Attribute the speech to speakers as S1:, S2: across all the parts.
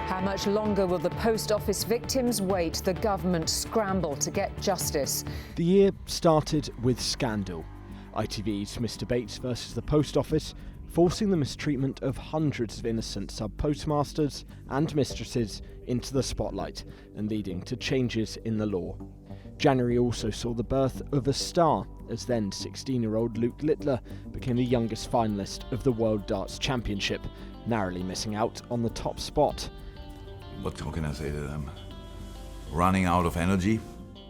S1: How much longer will the post office victims wait? The government scramble to get justice.
S2: The year started with scandal. ITV's Mr Bates versus the Post Office, forcing the mistreatment of hundreds of innocent sub-postmasters and mistresses into the spotlight and leading to changes in the law. January also saw the birth of a star, as then 16-year-old Luke Littler became the youngest finalist of the World Darts Championship, narrowly missing out on the top spot.
S3: What can I say to them? Running out of energy.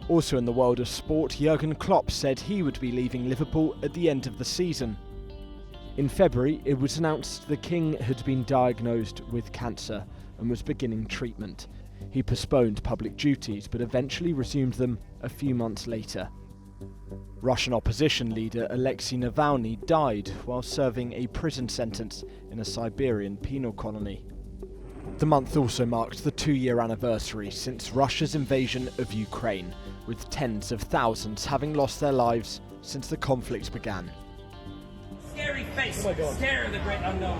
S2: Also in the world of sport, Jurgen Klopp said he would be leaving Liverpool at the end of the season. In February, it was announced the King had been diagnosed with cancer and was beginning treatment. He postponed public duties but eventually resumed them a few months later. Russian opposition leader Alexei Navalny died while serving a prison sentence in a Siberian penal colony. The month also marked the 2-year anniversary since Russia's invasion of Ukraine, with tens of thousands having lost their lives since the conflict began.
S4: Scary face, stare of the great unknown.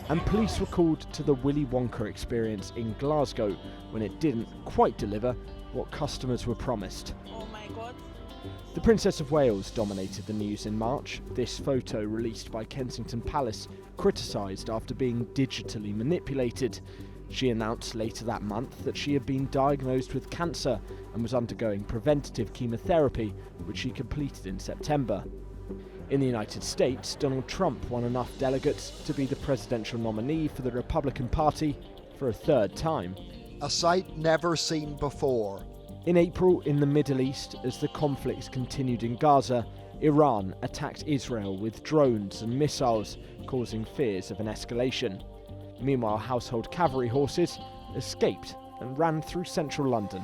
S2: And police were called to the Willy Wonka experience in Glasgow when it didn't quite deliver what customers were promised.
S5: Oh my God.
S2: The Princess of Wales dominated the news in March. This photo, released by Kensington Palace, criticised after being digitally manipulated. She announced later that month that she had been diagnosed with cancer and was undergoing preventative chemotherapy, which she completed in September. In the United States, Donald Trump won enough delegates to be the presidential nominee for the Republican Party for a third time.
S6: A sight never seen before.
S2: In April, in the Middle East, as the conflict continued in Gaza, Iran attacked Israel with drones and missiles, causing fears of an escalation. Meanwhile, household cavalry horses escaped and ran through central London.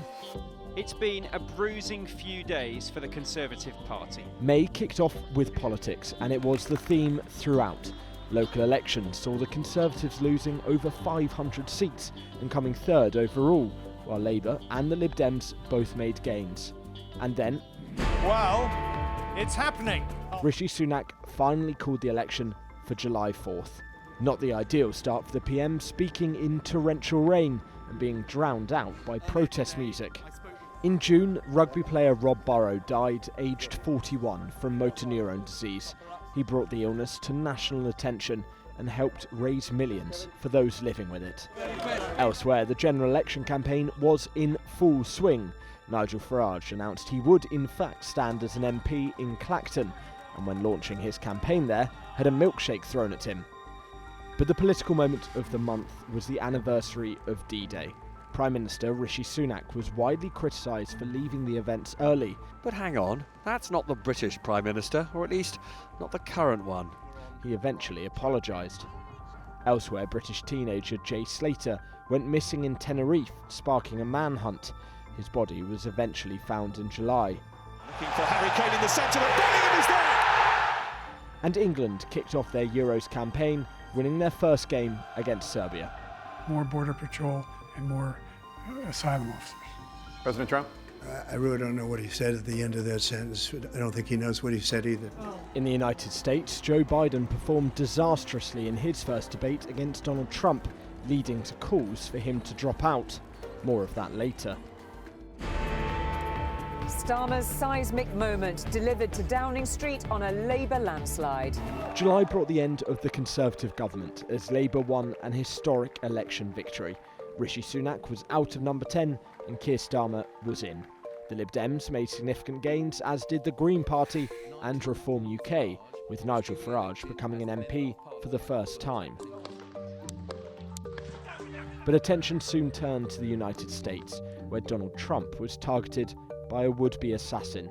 S7: It's been a bruising few days for the Conservative Party.
S2: May kicked off with politics, and it was the theme throughout. Local elections saw the Conservatives losing over 500 seats and coming third overall, while Labour and the Lib Dems both made gains. And then,
S8: well, it's happening.
S2: Rishi Sunak finally called the election for July 4th. Not the ideal start for the PM, speaking in torrential rain and being drowned out by protest music. In June, rugby player Rob Burrow died aged 41 from motor neurone disease. He brought the illness to national attention and helped raise millions for those living with it. Elsewhere, the general election campaign was in full swing. Nigel Farage announced he would in fact stand as an MP in Clacton, and when launching his campaign there, had a milkshake thrown at him. But the political moment of the month was the anniversary of D-Day. Prime Minister Rishi Sunak was widely criticised for leaving the events early.
S9: But hang on, that's not the British Prime Minister, or at least not the current one.
S2: He eventually apologised. Elsewhere, British teenager Jay Slater went missing in Tenerife, sparking a manhunt. His body was eventually found in July.
S8: Looking for Harry Kane in the centre, and Bellingham is there!
S2: And England kicked off their Euros campaign, winning their first game against Serbia.
S10: More border patrol and more asylum officers.
S11: President Trump?
S12: I really don't know what he said at the end of that sentence. I don't think he knows what he said either.
S2: In the United States, Joe Biden performed disastrously in his first debate against Donald Trump, leading to calls for him to drop out. More of that later.
S1: Starmer's seismic moment delivered to Downing Street on a Labour landslide.
S2: July brought the end of the Conservative government as Labour won an historic election victory. Rishi Sunak was out of number 10 and Keir Starmer was in. The Lib Dems made significant gains, as did the Green Party and Reform UK, with Nigel Farage becoming an MP for the first time. But attention soon turned to the United States, where Donald Trump was targeted by a would-be assassin.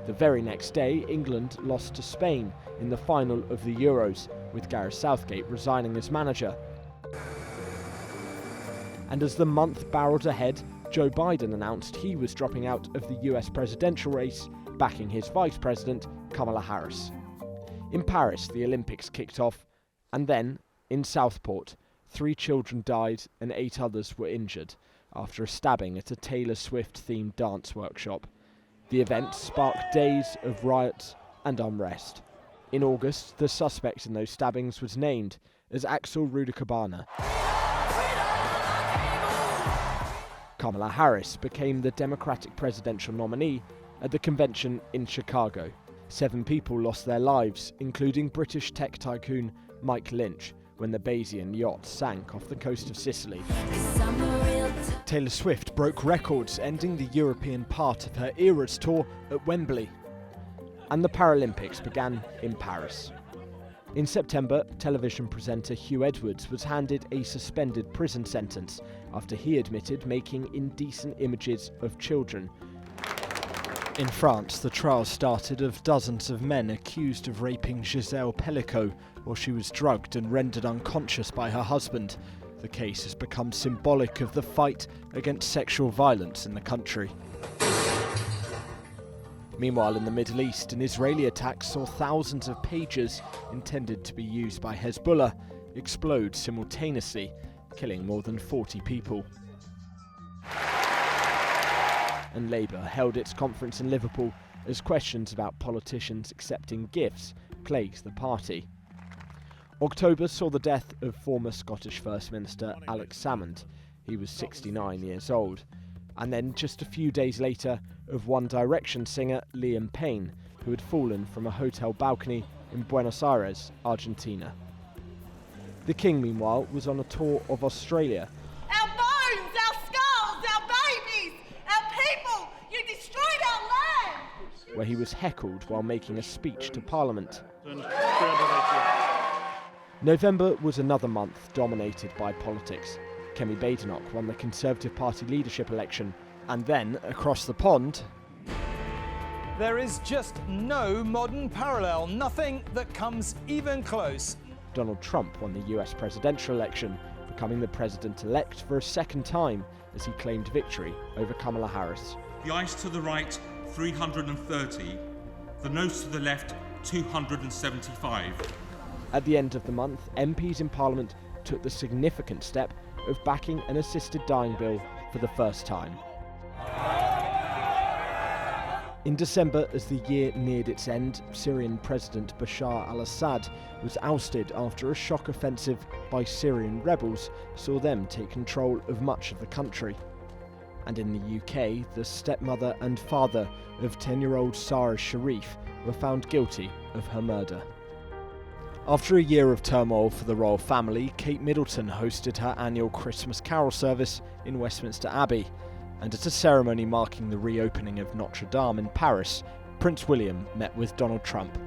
S2: The very next day, England lost to Spain in the final of the Euros, with Gareth Southgate resigning as manager. And as the month barreled ahead, Joe Biden announced he was dropping out of the US presidential race, backing his vice president, Kamala Harris. In Paris, the Olympics kicked off, and then, in Southport, 3 children died and 8 others were injured after a stabbing at a Taylor Swift-themed dance workshop. The event sparked days of riots and unrest. In August, the suspect in those stabbings was named as Axel Rudakabana. Kamala Harris became the Democratic presidential nominee at the convention in Chicago. 7 people lost their lives, including British tech tycoon Mike Lynch, when the Bayesian yacht sank off the coast of Sicily. Taylor Swift broke records, ending the European part of her Eras tour at Wembley. And the Paralympics began in Paris. In September, television presenter Hugh Edwards was handed a suspended prison sentence after he admitted making indecent images of children. In France, the trial started of dozens of men accused of raping Gisèle Pellicot while she was drugged and rendered unconscious by her husband. The case has become symbolic of the fight against sexual violence in the country. Meanwhile, in the Middle East, an Israeli attack saw thousands of pagers intended to be used by Hezbollah explode simultaneously, killing more than 40 people. And Labour held its conference in Liverpool as questions about politicians accepting gifts plagued the party. October saw the death of former Scottish First Minister Alex Salmond. He was 69 years old. And then just a few days later, of One Direction singer Liam Payne, who had fallen from a hotel balcony in Buenos Aires, Argentina. The King, meanwhile, was on a tour of Australia.
S5: Our bones, our skulls, our babies, our people, you destroyed our land!
S2: Where he was heckled while making a speech to Parliament. November was another month dominated by politics. Kemi Badenoch won the Conservative Party leadership election, and then, across the pond...
S8: There is just no modern parallel, nothing that comes even close.
S2: Donald Trump won the US presidential election, becoming the president-elect for a second time as he claimed victory over Kamala Harris.
S11: The ayes to the right, 330. The noes to the left, 275.
S2: At the end of the month, MPs in Parliament took the significant step of backing an assisted dying bill for the first time. In December, as the year neared its end, Syrian President Bashar al-Assad was ousted after a shock offensive by Syrian rebels saw them take control of much of the country. And in the UK, the stepmother and father of 10-year-old Sarah Sharif were found guilty of her murder. After a year of turmoil for the royal family, Kate Middleton hosted her annual Christmas carol service in Westminster Abbey, and at a ceremony marking the reopening of Notre Dame in Paris, Prince William met with Donald Trump.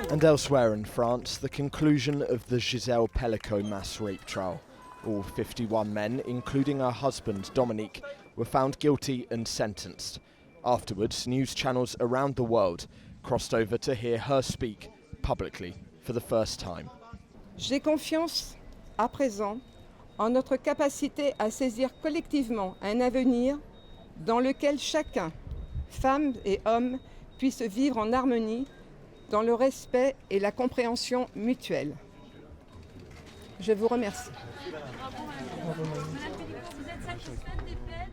S2: And elsewhere in France, the conclusion of the Gisèle Pellicot mass rape trial. All 51 men, including her husband Dominique, were found guilty and sentenced. Afterwards, news channels around the world crossed over to hear her speak publicly for the first time.
S13: J'ai confiance à présent en notre capacité à saisir collectivement un avenir dans lequel chacun, femmes et hommes, puisse vivre en harmonie dans le respect et la compréhension mutuelle. Je vous remercie.
S5: Vous êtes satisfaite des peines